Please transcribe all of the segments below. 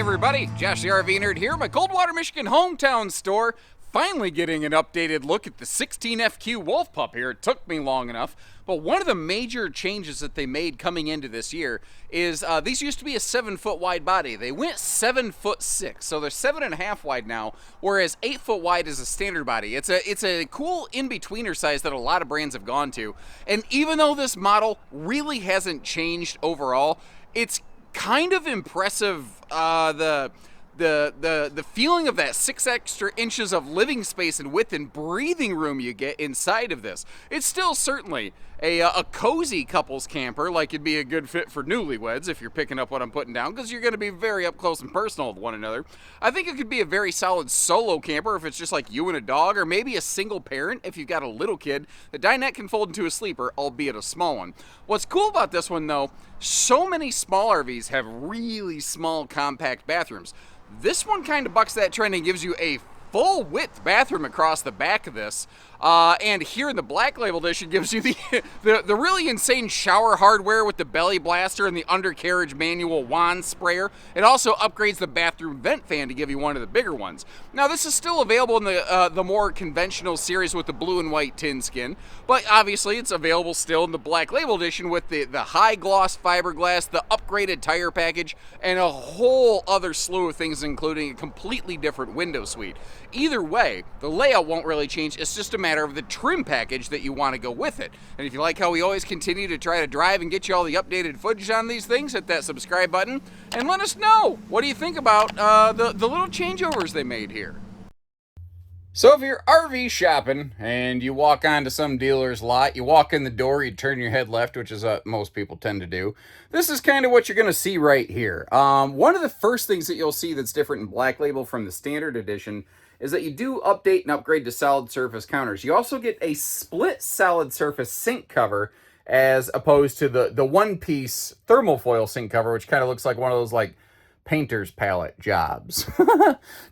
everybody, Josh the RV Nerd here, my Coldwater, Michigan hometown store. Finally getting an updated look at the 16FQ Wolf Pup here. It took me long enough, but one of the major changes that they made coming into this year is these used to be a 7-foot wide body. They went 7'6", so they're 7.5 wide now, whereas 8 foot wide is a standard body. It's a cool in-betweener size that a lot of brands have gone to, and even though this model really hasn't changed overall, it's kind of impressive. The feeling of that 6 extra inches of living space and width and breathing room you get inside of this. It's still certainly a cozy couples camper, like it'd be a good fit for newlyweds if you're picking up what I'm putting down, because you're going to be very up close and personal with one another. I think it could be a very solid solo camper if it's just like you and a dog, or maybe a single parent if you've got a little kid. The dinette can fold into a sleeper, albeit a small one. What's cool about this one though, so many small RVs have really small compact bathrooms. This one kind of bucks that trend and gives you a full width bathroom across the back of this. And here in the Black Label edition gives you the really insane shower hardware with the belly blaster and the undercarriage manual wand sprayer. It also upgrades the bathroom vent fan to give you one of the bigger ones. Now this is still available in the more conventional series with the blue and white tin skin, but obviously it's available still in the Black Label edition with the high gloss fiberglass, the upgraded tire package, and a whole other slew of things, including a completely different window suite. Either way, the layout won't really change. It's just a matter of the trim package that you want to go with it. And if you like how we always continue to try to drive and get you all the updated footage on these things, hit that subscribe button and let us know. What do you think about the little changeovers they made here? So if you're RV shopping and you walk onto some dealer's lot, you walk in the door, you turn your head left, which is what most people tend to do. This is kind of what you're going to see right here. One of the first things that you'll see that's different in Black Label from the standard edition is that you do update and upgrade to solid surface counters. You also get a split solid surface sink cover as opposed to the one-piece thermal foil sink cover, which kind of looks like one of those like painter's palette jobs.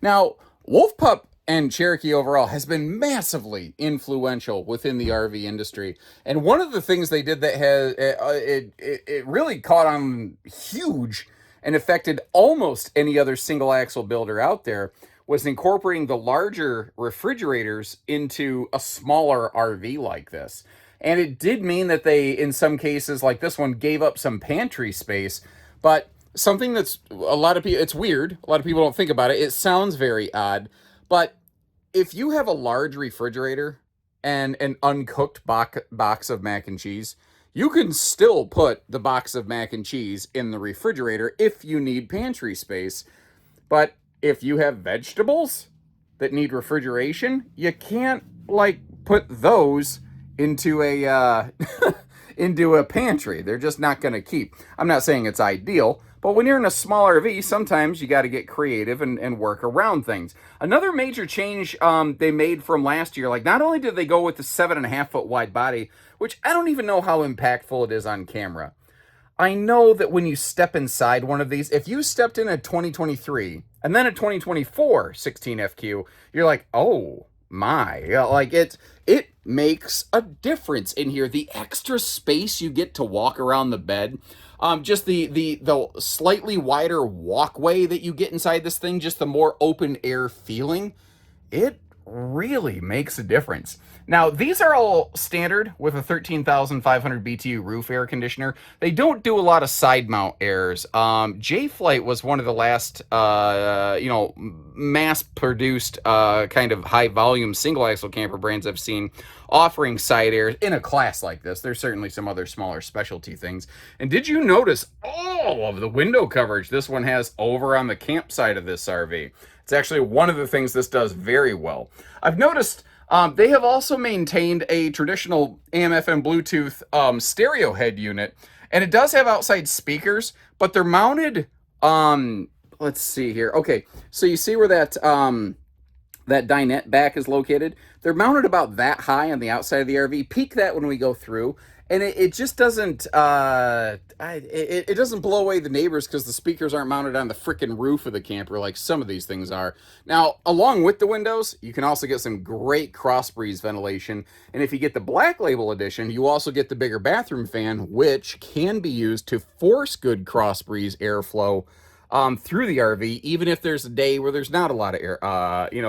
Now, Wolf Pup and Cherokee overall has been massively influential within the RV industry. And one of the things they did that has it really caught on huge and affected almost any other single axle builder out there was incorporating the larger refrigerators into a smaller RV like this. And it did mean that they, in some cases like this one, gave up some pantry space, but something that's a lot of people, it's weird, a lot of people don't think about it, it sounds very odd, but if you have a large refrigerator and an uncooked box of mac and cheese, you can still put the box of mac and cheese in the refrigerator if you need pantry space. But if you have vegetables that need refrigeration, you can't like put those into a into a pantry. They're just not going to keep. I'm not saying it's ideal, but when you're in a small RV, sometimes you got to get creative and work around things. Another major change they made from last year, like not only did they go with the 7.5 foot wide body, which I don't even know how impactful it is on camera. I know that when you step inside one of these, if you stepped in a 2023 and then a 2024 16FQ, you're like, oh my, like it makes a difference in here. The extra space you get to walk around the bed, just the slightly wider walkway that you get inside this thing, just the more open air feeling, it really makes a difference. Now, these are all standard with a 13,500 BTU roof air conditioner. They don't do a lot of side mount airs. J-Flight was one of the last, mass-produced kind of high-volume single-axle camper brands I've seen offering side airs in a class like this. There's certainly some other smaller specialty things. And did you notice all of the window coverage this one has over on the campsite of this RV? It's actually one of the things this does very well. I've noticed they have also maintained a traditional AM/FM Bluetooth stereo head unit, and it does have outside speakers, but they're mounted, let's see here. Okay, so you see where that dinette back is located? They're mounted about that high on the outside of the RV. Peek that when we go through, and it just doesn't, it doesn't blow away the neighbors because the speakers aren't mounted on the frickin' roof of the camper like some of these things are. Now, along with the windows, you can also get some great cross breeze ventilation. And if you get the Black Label edition, you also get the bigger bathroom fan, which can be used to force good cross breeze airflow through the RV, even if there's a day where there's not a lot of air,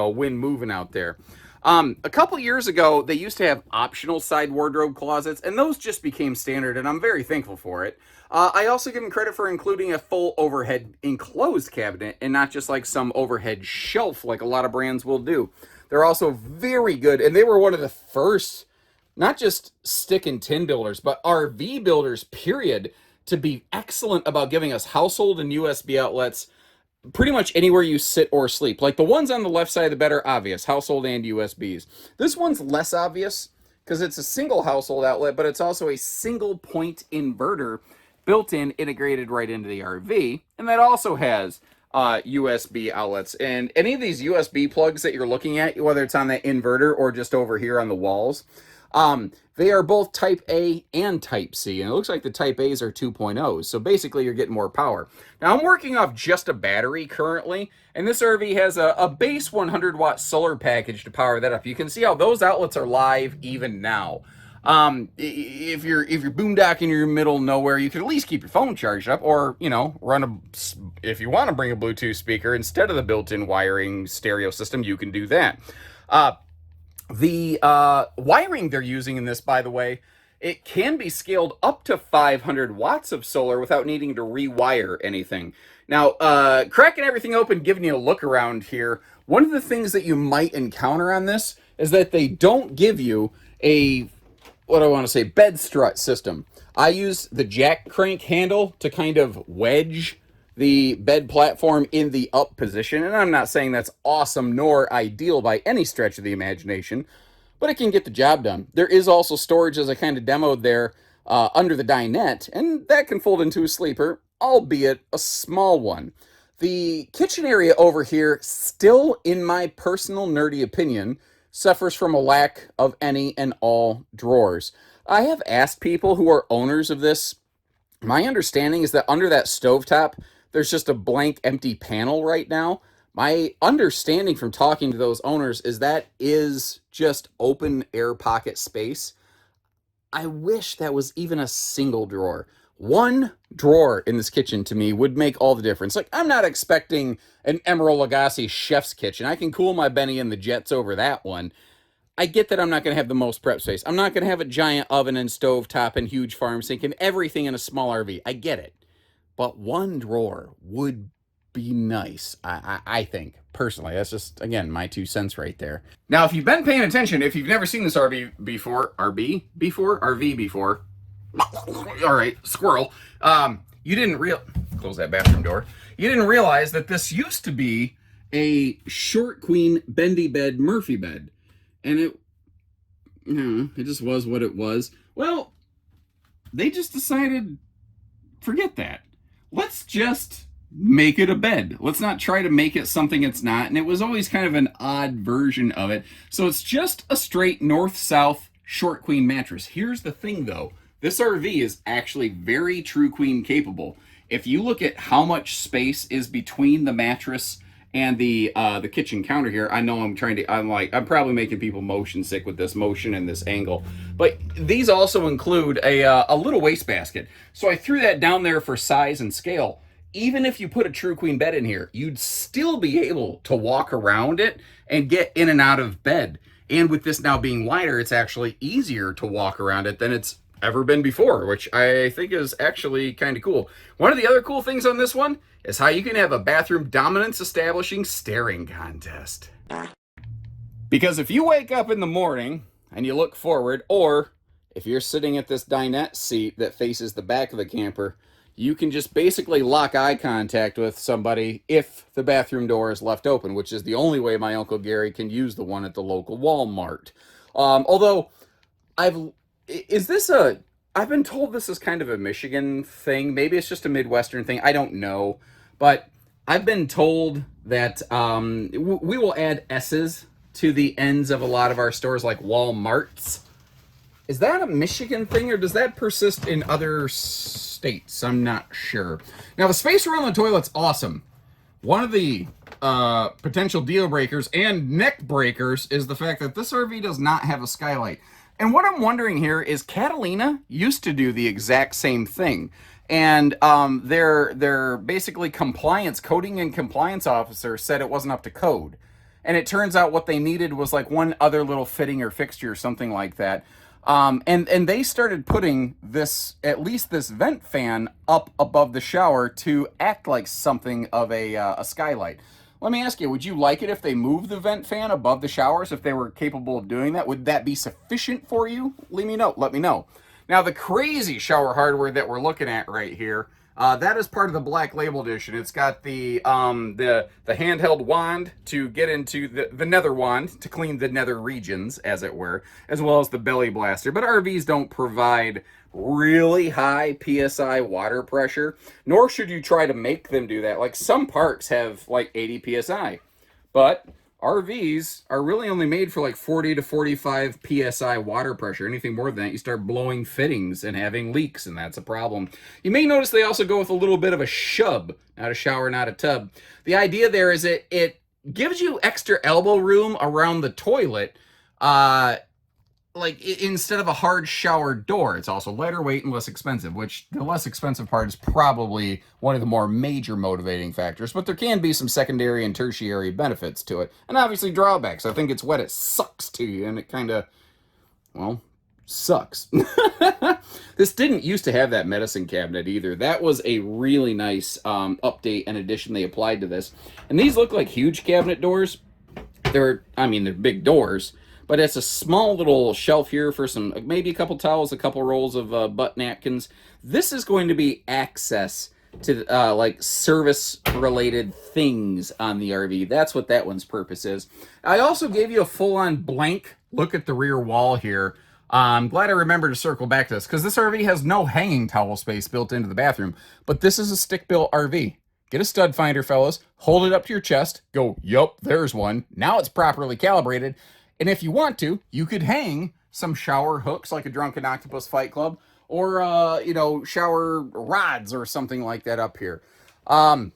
wind moving out there. A couple years ago, they used to have optional side wardrobe closets, and those just became standard, and I'm very thankful for it. I also give them credit for including a full overhead enclosed cabinet and not just like some overhead shelf like a lot of brands will do. They're also very good, and they were one of the first, not just stick and tin builders, but RV builders, period, to be excellent about giving us household and USB outlets pretty much anywhere you sit or sleep. Like the ones on the left side of the bed are obvious, household and USBs. This one's less obvious because it's a single household outlet, but it's also a single point inverter built in, integrated right into the RV. And that also has USB outlets. And any of these USB plugs that you're looking at, whether it's on that inverter or just over here on the walls, they are both Type A and Type C, and it looks like the Type A's are 2.0s, so basically you're getting more power. Now, I'm working off just a battery currently, and this RV has a base 100-watt solar package to power that up. You can see how those outlets are live even now. If you're boondocking in your middle of nowhere, you can at least keep your phone charged up, or, if you want to bring a Bluetooth speaker instead of the built-in wiring stereo system, you can do that. The wiring they're using in this, by the way, it can be scaled up to 500 watts of solar without needing to rewire anything. Now, cracking everything open, giving you a look around here, one of the things that you might encounter on this is that they don't give you a, bed strut system. I use the jack crank handle to kind of wedge the bed platform in the up position, and I'm not saying that's awesome nor ideal by any stretch of the imagination, but it can get the job done. There is also storage, as I kind of demoed there, under the dinette, and that can fold into a sleeper, albeit a small one. The kitchen area over here, still in my personal nerdy opinion, suffers from a lack of any and all drawers. I have asked people who are owners of this. My understanding is that under that stovetop, there's just a blank empty panel right now. My understanding from talking to those owners is that is just open air pocket space. I wish that was even a single drawer. One drawer in this kitchen to me would make all the difference. Like, I'm not expecting an Emerald Lagasse chef's kitchen. I can cool my Benny and the Jets over that one. I get that I'm not going to have the most prep space. I'm not going to have a giant oven and stove top and huge farm sink and everything in a small RV. I get it. But one drawer would be nice, I think, personally. That's just, again, my 2 cents right there. Now, if you've been paying attention, if you've never seen this RV before, all right, squirrel, you didn't close that bathroom door. You didn't realize that this used to be a short queen bendy bed Murphy bed. And it just was what it was. Well, they just decided, forget that. Let's just make it a bed. Let's not try to make it something it's not. And it was always kind of an odd version of it. So it's just a straight north-south short queen mattress. Here's the thing, though. This RV is actually very true queen capable. If you look at how much space is between the mattress and the kitchen counter here, I know I'm probably making people motion sick with this motion and this angle, but these also include a little wastebasket. So I threw that down there for size and scale. Even if you put a true queen bed in here, you'd still be able to walk around it and get in and out of bed. And with this now being wider, it's actually easier to walk around it than it's ever been before, which I think is actually kind of cool. One of the other cool things on this one is how you can have a bathroom dominance establishing staring contest. Because if you wake up in the morning and you look forward, or if you're sitting at this dinette seat that faces the back of the camper, you can just basically lock eye contact with somebody if the bathroom door is left open, which is the only way my Uncle Gary can use the one at the local Walmart. Although, I've been told this is kind of a Michigan thing. Maybe it's just a Midwestern thing. I don't know. But I've been told that we will add S's to the ends of a lot of our stores, like Walmarts. Is that a Michigan thing, or does that persist in other states? I'm not sure. Now, the space around the toilet's awesome. One of the potential deal breakers and neck breakers is the fact that this RV does not have a skylight. And what I'm wondering here is Catalina used to do the exact same thing. And their basically coding and compliance officer said it wasn't up to code. And it turns out what they needed was like one other little fitting or fixture or something like that. And they started putting this, at least this vent fan, up above the shower to act like something of a skylight. Let me ask you, would you like it if they moved the vent fan above the showers, if they were capable of doing that? Would that be sufficient for you? Let me know. Now, the crazy shower hardware that we're looking at right here, that is part of the Black Label edition. It's got the handheld wand to get into the nether wand to clean the nether regions, as it were, as well as the belly blaster. But RVs don't provide really high PSI water pressure, nor should you try to make them do that. Like some parks have like 80 PSI, but RVs are really only made for like 40 to 45 PSI water pressure. Anything more than that, you start blowing fittings and having leaks, and that's a problem. You may notice they also go with a little bit of a shub, not a shower, not a tub. The idea there is it gives you extra elbow room around the toilet, like instead of a hard shower door. It's also lighter weight and less expensive, which the less expensive part is probably one of the more major motivating factors, but there can be some secondary and tertiary benefits to it, and obviously drawbacks. I think it's wet, it sucks to you, and it kind of, well, sucks. This didn't used to have that medicine cabinet either. That was a really nice update and addition they applied to this, and these look like huge cabinet doors. They're big doors, but it's a small little shelf here for some, maybe a couple towels, a couple rolls of butt napkins. This is going to be access to like service-related things on the RV. That's what that one's purpose is. I also gave you a full-on blank look at the rear wall here. I'm glad I remembered to circle back to this, because this RV has no hanging towel space built into the bathroom, but this is a stick-built RV. Get a stud finder, fellas, hold it up to your chest, go, yup, there's one. Now it's properly calibrated. And if you want to, you could hang some shower hooks like a Drunken Octopus Fight Club, or, shower rods or something like that up here. I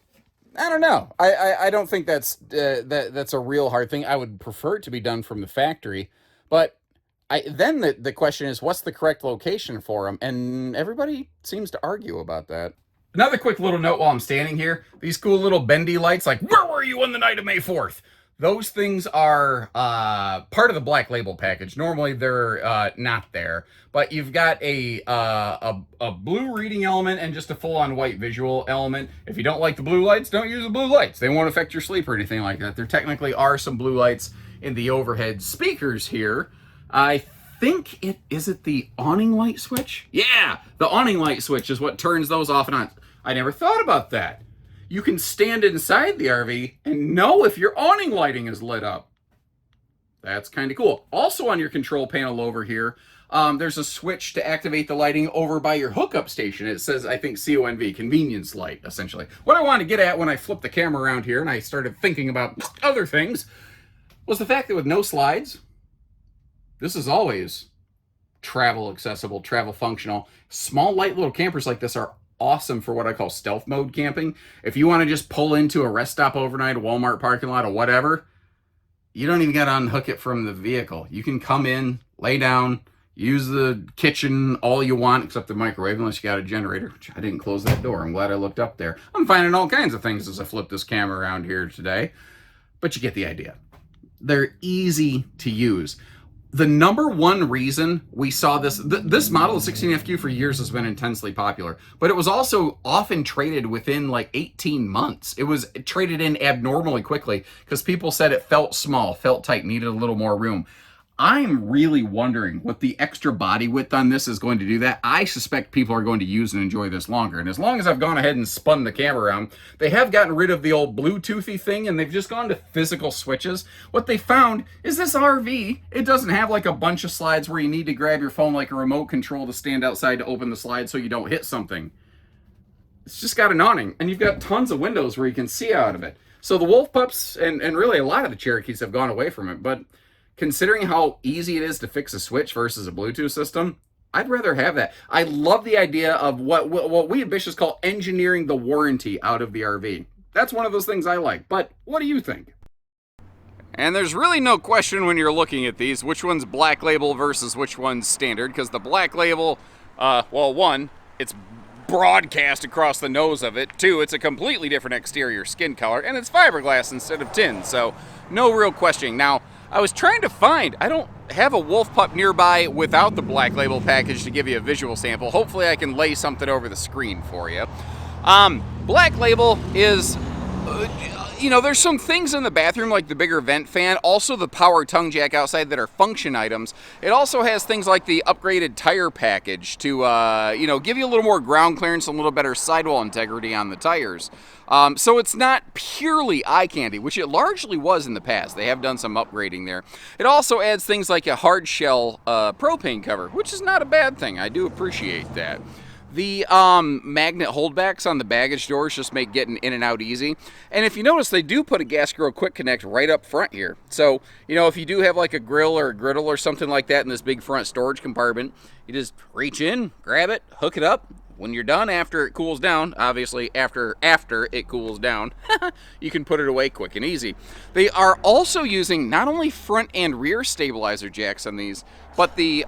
don't know. I don't think that's a real hard thing. I would prefer it to be done from the factory. But then the question is, what's the correct location for them? And everybody seems to argue about that. Another quick little note while I'm standing here. These cool little bendy lights, like, where were you on the night of May 4th? Those things are part of the Black Label package. Normally they're not there, but you've got a blue reading element and just a full-on white visual element. If you don't like the blue lights, don't use the blue lights. They won't affect your sleep or anything like that. There technically are some blue lights in the overhead speakers here. I think is it the awning light switch? Yeah, the awning light switch is what turns those off and on. I never thought about that. You can stand inside the RV and know if your awning lighting is lit up. That's kind of cool. Also on your control panel over here, there's a switch to activate the lighting over by your hookup station. It says, I think, CONV, convenience light, essentially. What I wanted to get at when I flipped the camera around here and I started thinking about other things was the fact that with no slides, this is always travel accessible, travel functional. Small, light little campers like this are awesome for what I call stealth mode camping. If you want to just pull into a rest stop overnight, a Walmart parking lot, or whatever, you don't even got to unhook it from the vehicle. You can come in, lay down, use the kitchen all you want, except the microwave, unless you got a generator. I didn't close that door. I'm glad I looked up there. I'm finding all kinds of things as I flip this camera around here today, but you get the idea. They're easy to use. The number one reason we saw this model, the 16FQ, for years has been intensely popular, but it was also often traded within like 18 months. It was traded in abnormally quickly because people said it felt small, felt tight, needed a little more room. I'm really wondering what the extra body width on this is going to do that. I suspect people are going to use and enjoy this longer. And as long as I've gone ahead and spun the camera around, they have gotten rid of the old Bluetoothy thing and they've just gone to physical switches. What they found is this RV, it doesn't have like a bunch of slides where you need to grab your phone like a remote control to stand outside to open the slide so you don't hit something. It's just got an awning and you've got tons of windows where you can see out of it. So the Wolf Pups and really a lot of the Cherokees have gone away from it, but considering how easy it is to fix a switch versus a Bluetooth system, I'd rather have that. I love the idea of what we at Bish call engineering the warranty out of the RV. That's one of those things I like. But what do you think? And there's really no question when you're looking at these which one's Black Label versus which one's standard, because the Black Label, well, one, it's broadcast across the nose of it. Two, it's a completely different exterior skin color, and it's fiberglass instead of tin, so no real questioning. Now, I was trying to find, I don't have a wolf pup nearby without the Black Label package to give you a visual sample. Hopefully I can lay something over the screen for you. Black Label is, you know, there's some things in the bathroom like the bigger vent fan, also the power tongue jack outside that are function items. It also has things like the upgraded tire package to, you know, give you a little more ground clearance, a little better sidewall integrity on the tires. So it's not purely eye candy, which it largely was in the past. They have done some upgrading there. It also adds things like a hard shell propane cover, which is not a bad thing. I do appreciate that. The magnet holdbacks on the baggage doors just make getting in and out easy. And if you notice, they do put a gas grill quick connect right up front here. So, you know, if you do have like a grill or a griddle or something like that in this big front storage compartment, you just reach in, grab it, hook it up. When you're done, after it cools down, obviously after it cools down, you can put it away quick and easy. They are also using not only front and rear stabilizer jacks on these, but the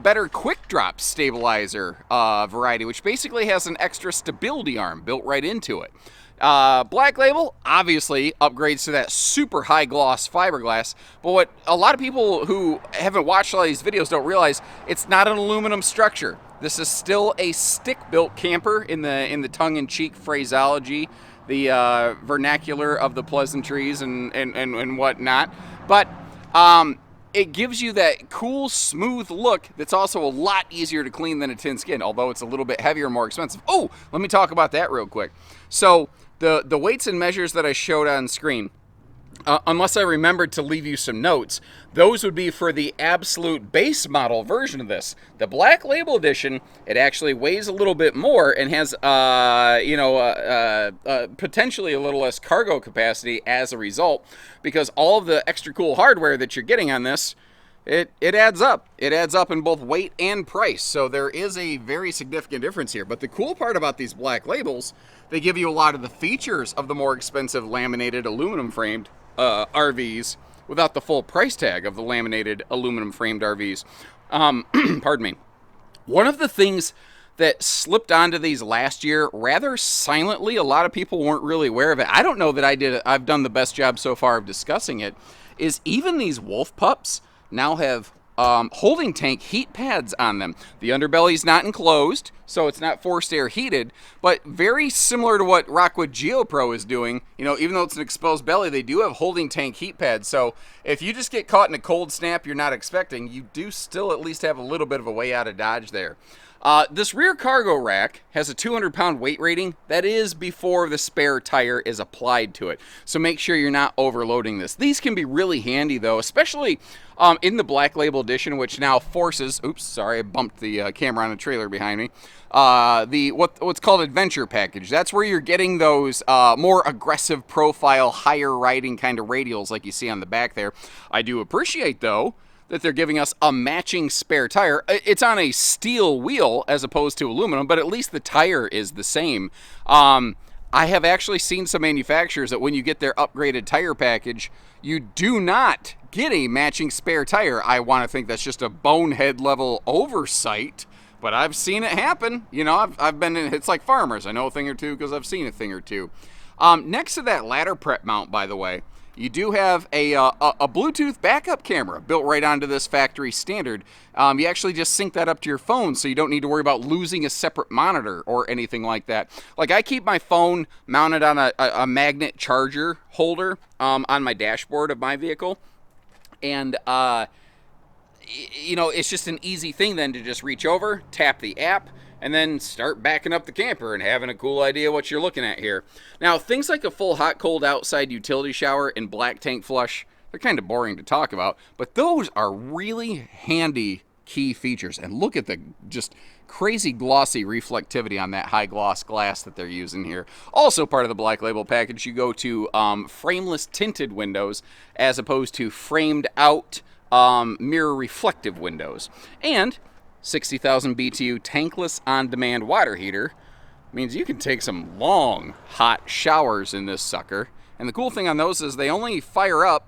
better quick drop stabilizer variety, which basically has an extra stability arm built right into it. Black Label obviously upgrades to that super high gloss fiberglass, but what a lot of people who haven't watched all these videos don't realize, it's not an aluminum structure. This is still a stick-built camper in the tongue-in-cheek phraseology, the vernacular of the pleasantries and whatnot. But it gives you that cool, smooth look that's also a lot easier to clean than a tin skin, although it's a little bit heavier and more expensive. Oh, let me talk about that real quick. So the weights and measures that I showed on screen, unless I remembered to leave you some notes, those would be for the absolute base model version of this. The Black Label edition, it actually weighs a little bit more and has, potentially a little less cargo capacity as a result, because all of the extra cool hardware that you're getting on this, it adds up. It adds up in both weight and price, so there is a very significant difference here. But the cool part about these Black Labels, they give you a lot of the features of the more expensive laminated aluminum framed RVs without the full price tag of the laminated aluminum framed RVs. Pardon me. One of the things that slipped onto these last year rather silently, a lot of people weren't really aware of it. I don't know that I've done the best job so far of discussing it, is even these wolf pups now have holding tank heat pads on them. The underbelly's not enclosed, so it's not forced air heated, but very similar to what Rockwood GeoPro is doing. You know, even though it's an exposed belly, they do have holding tank heat pads. So if you just get caught in a cold snap you're not expecting, you do still at least have a little bit of a way out of Dodge there. This rear cargo rack has a 200-pound weight rating. That is before the spare tire is applied to it. So make sure you're not overloading this. These can be really handy, though, especially in the Black Label edition, which now forces... Oops, sorry, I bumped the camera on a trailer behind me. What's called Adventure Package. That's where you're getting those more aggressive profile, higher riding kind of radials like you see on the back there. I do appreciate, though, that they're giving us a matching spare tire. It's on a steel wheel as opposed to aluminum, but at least the tire is the same. I have actually seen some manufacturers that when you get their upgraded tire package, you do not get a matching spare tire. I want to think that's just a bonehead level oversight, but I've seen it happen. You know, I've been in, it's like farmers. I know a thing or two because I've seen a thing or two. Next to that ladder prep mount, by the way, you do have a Bluetooth backup camera built right onto this factory standard. You actually just sync that up to your phone, so you don't need to worry about losing a separate monitor or anything like that. Like, I keep my phone mounted on a magnet charger holder on my dashboard of my vehicle. And, you know, it's just an easy thing then to just reach over, tap the app, and then start backing up the camper and having a cool idea what you're looking at here. Now, things like a full hot-cold outside utility shower and black tank flush, they're kind of boring to talk about, but those are really handy key features. And look at the just crazy glossy reflectivity on that high gloss glass that they're using here. Also part of the Black Label package, you go to frameless tinted windows as opposed to framed out mirror reflective windows. And 60,000 BTU tankless on-demand water heater means you can take some long, hot showers in this sucker. And the cool thing on those is they only fire up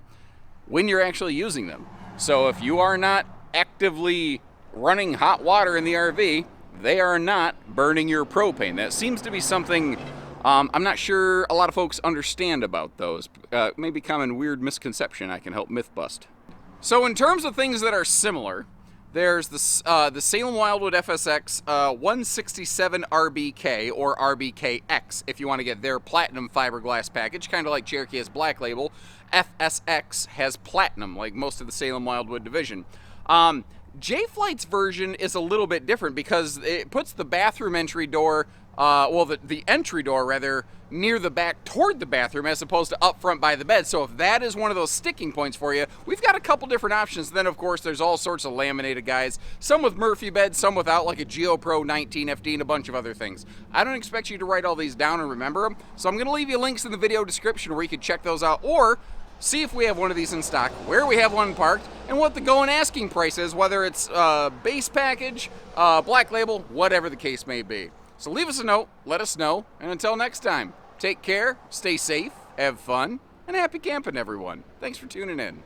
when you're actually using them. So if you are not actively running hot water in the RV, they are not burning your propane. That seems to be something I'm not sure a lot of folks understand about those. Maybe common weird misconception I can help myth bust. So in terms of things that are similar, there's the Salem Wildwood FSX 167 RBK, or RBKX if you want to get their platinum fiberglass package, kind of like Cherokee has black label. FSX has platinum, like most of the Salem Wildwood division. J-Flight's version is a little bit different because it puts the bathroom entry door, the entry door rather, near the back toward the bathroom as opposed to up front by the bed. So if that is one of those sticking points for you, we've got a couple different options. Then of course there's all sorts of laminated guys, some with Murphy beds, some without, like a GeoPro 19FD and a bunch of other things. I don't expect you to write all these down and remember them, so I'm going to leave you links in the video description where you can check those out, or see if we have one of these in stock, where we have one parked, and what the going asking price is, whether it's base package, black label, whatever the case may be. So leave us a note, let us know, and until next time, take care, stay safe, have fun, and happy camping, everyone. Thanks for tuning in.